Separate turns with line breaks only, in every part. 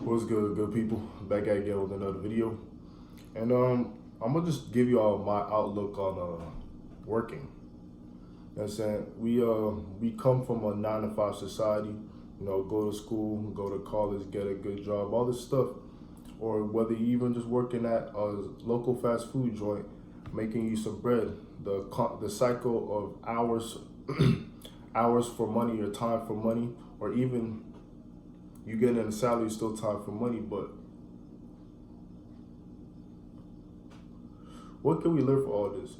What's good people? Back at again with another video, and I'm gonna just give you all my outlook on working. You know what I'm saying? We come from a 9 to 5 society. You know, go to school, go to college, get a good job, all this stuff, or whether you even just working at a local fast food joint, making you some bread. The cycle of hours, hours for money, or time for money, or even you getting a salary is still time for money, but what can we learn for all this?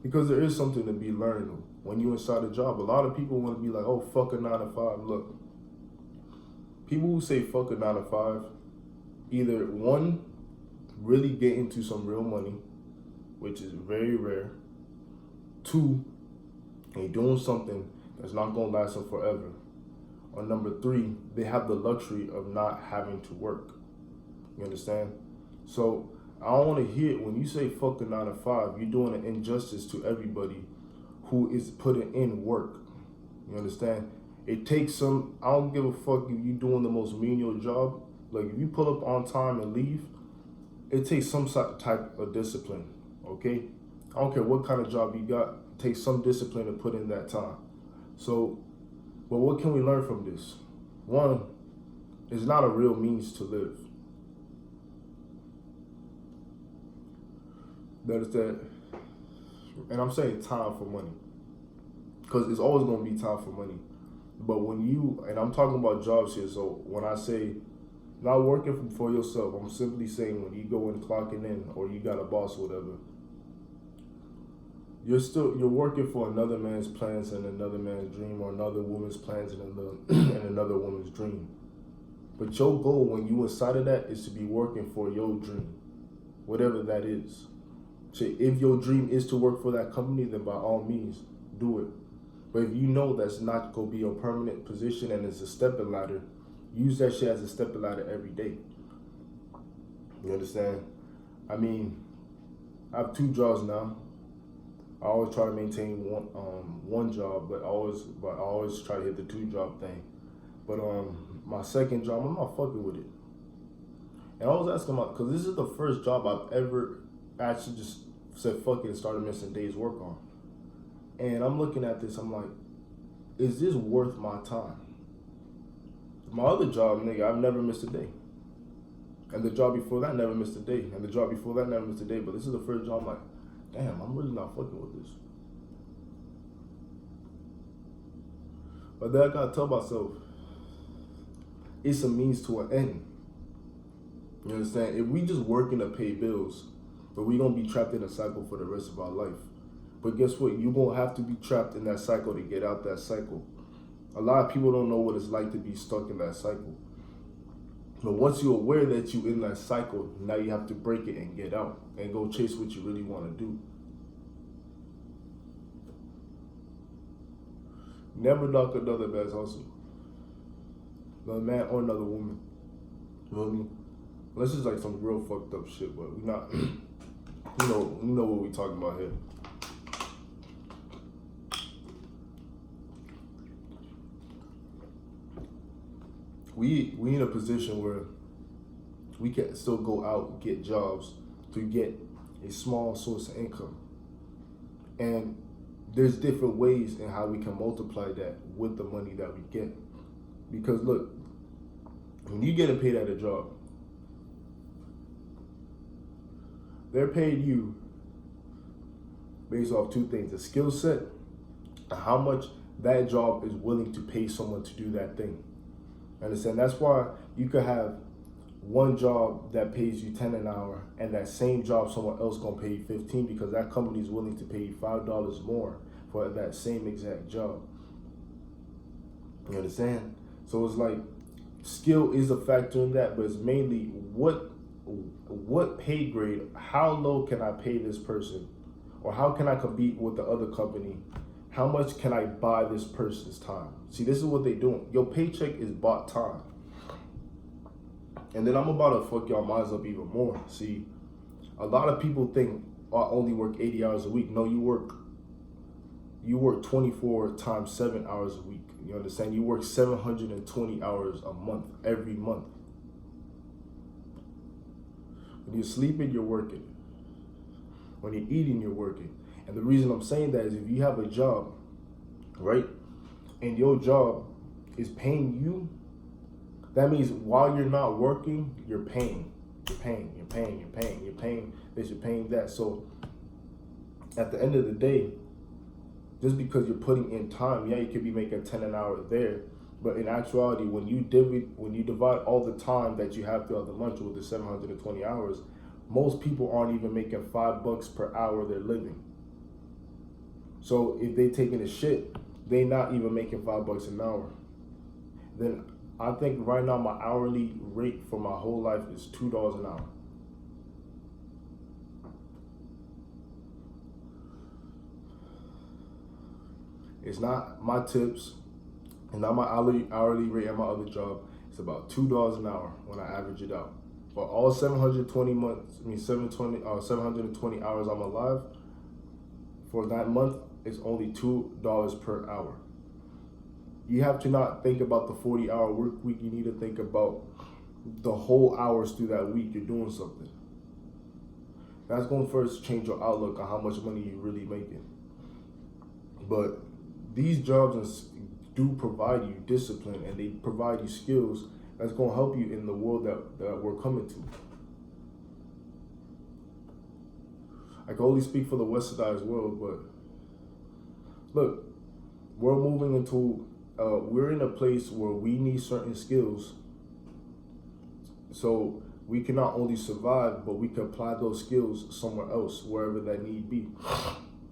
Because there is something to be learned when you inside a job. A lot of people want to be like, oh, fuck a 9 to 5. Look, people who say fuck a 9 to 5, either one, really get into some real money, which is very rare. Two, they doing something that's not gonna last them forever. Or number three, they have the luxury of not having to work. You understand? So I don't want to hear when you say fuck a 9 to 5, you're doing an injustice to everybody who is putting in work. You understand? It takes some, I don't give a fuck if you doing the most menial job. Like if you pull up on time and leave, it takes some type of discipline, okay? I don't care what kind of job you got, it takes some discipline to put in that time. So, but what can we learn from this? One, it's not a real means to live. That is that, and I'm saying time for money, because it's always going to be time for money. But when you, and I'm talking about jobs here, so when I say not working for yourself, I'm simply saying when you go and clocking in, or you got a boss or whatever, you're working for another man's plans and another man's dream, or another woman's plans and another woman's dream. But your goal when you inside of that is to be working for your dream, whatever that is. So if your dream is to work for that company, then by all means, do it. But if you know that's not going to be your permanent position and it's a stepping ladder, use that shit as a stepping ladder every day. You understand? I mean, I have 2 jobs now. I always try to maintain one job, but I always try to hit the 2 job thing. But my second job, I'm not fucking with it. And I was asking because this is the first job I've ever actually just said fuck it and started missing days work on. And I'm looking at this, I'm like, is this worth my time? My other job, nigga, I've never missed a day. And the job before that never missed a day. And the job before that never missed a day. But this is the first job I'm like, damn, I'm really not fucking with this. But then I gotta tell myself, it's a means to an end. You understand? If we just working to pay bills, but we gonna be trapped in a cycle for the rest of our life. But guess what? You're gonna have to be trapped in that cycle to get out that cycle. A lot of people don't know what it's like to be stuck in that cycle. But once you're aware that you're in that cycle, now you have to break it and get out and go chase what you really want to do. Never knock another man's hustle. Another man or another woman. You know what I mean? Unless it's like some real fucked up shit, but we not, you know what we talking about here. We in a position where we can still go out and get jobs to get a small source of income. And there's different ways in how we can multiply that with the money that we get. Because look, when you getting paid at a job, they're paying you based off 2 things: the skill set and how much that job is willing to pay someone to do that thing. Understand? That's why you could have one job that pays you 10 an hour, and that same job someone else gonna pay you 15 because that company is willing to pay you $5 more for that same exact job. You understand? So it's like skill is a factor in that, but it's mainly what pay grade, how low can I pay this person, or how can I compete with the other company? How much can I buy this person's time? See, this is what they doing. Your paycheck is bought time. And then I'm about to fuck y'all minds up even more. See, a lot of people think, oh, I only work 80 hours a week. No, you you work 24 times 7 hours a week. You understand? You work 720 hours a month, every month. When you're sleeping, you're working. When you're eating, you're working. And the reason I'm saying that is if you have a job, right, and your job is paying you, that means while you're not working, you're paying. You're paying this, you're paying that. So at the end of the day, just because you're putting in time, yeah, you could be making 10 an hour there, but in actuality, when you divide all the time that you have throughout the month with the 720 hours, most people aren't even making $5 per hour they're living. So if they taking a shit, they not even making $5 an hour. Then I think right now my hourly rate for my whole life is $2 an hour. It's not my tips, and not my hourly rate at my other job. It's about $2 an hour when I average it out. For all 720 hours I'm alive, for that month, it's only $2 per hour. You have to not think about the 40-hour work week. You need to think about the whole hours through that week you're doing something. That's going to first change your outlook on how much money you're really making. But these jobs do provide you discipline, and they provide you skills that's going to help you in the world that we're coming to. I can only speak for the westernized world, but look, we're moving into, we're in a place where we need certain skills. So we can not only survive, but we can apply those skills somewhere else, wherever that need be.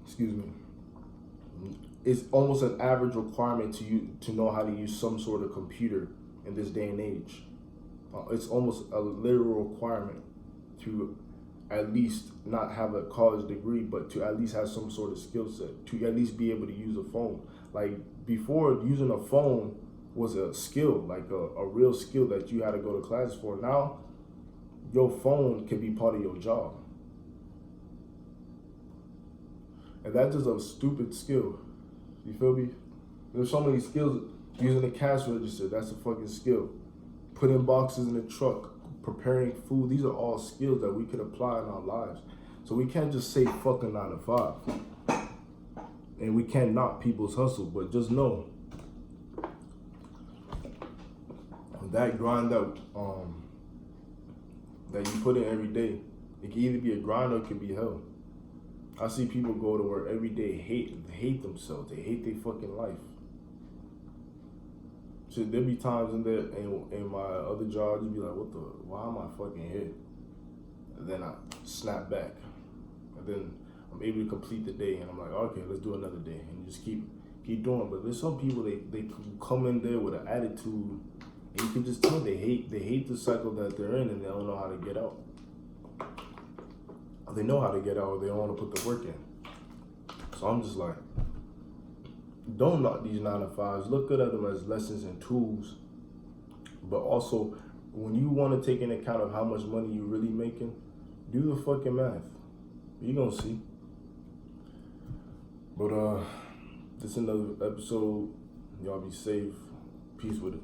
Excuse me. It's almost an average requirement to know how to use some sort of computer in this day and age. It's almost a literal requirement to at least not have a college degree, but to at least have some sort of skill set, to at least be able to use a phone. Like before, using a phone was a skill, like a real skill that you had to go to class for. Now, your phone can be part of your job. And that's just a stupid skill. You feel me? There's so many skills. Using a cash register, that's a fucking skill. Putting boxes in the truck, preparing food, these are all skills that we could apply in our lives. So we can't just say fucking 9 to 5. And we can't knock people's hustle, but just know that grind that you put in every day, it can either be a grind or it can be hell. I see people go to work every day, hate themselves, they hate their fucking life. So there be times in my other job, you be like, why am I fucking here? And then I snap back. And then I'm able to complete the day, and I'm like, okay, let's do another day. And you just keep doing. But there's some people, they come in there with an attitude, and you can just tell they hate the cycle that they're in, and they don't know how to get out. They know how to get out, or they don't want to put the work in. So I'm just like, don't knock these 9 to 5s. Look at them as lessons and tools. But also, when you want to take into account of how much money you're really making, do the fucking math. You're gonna see. But this is another episode. Y'all be safe. Peace with it.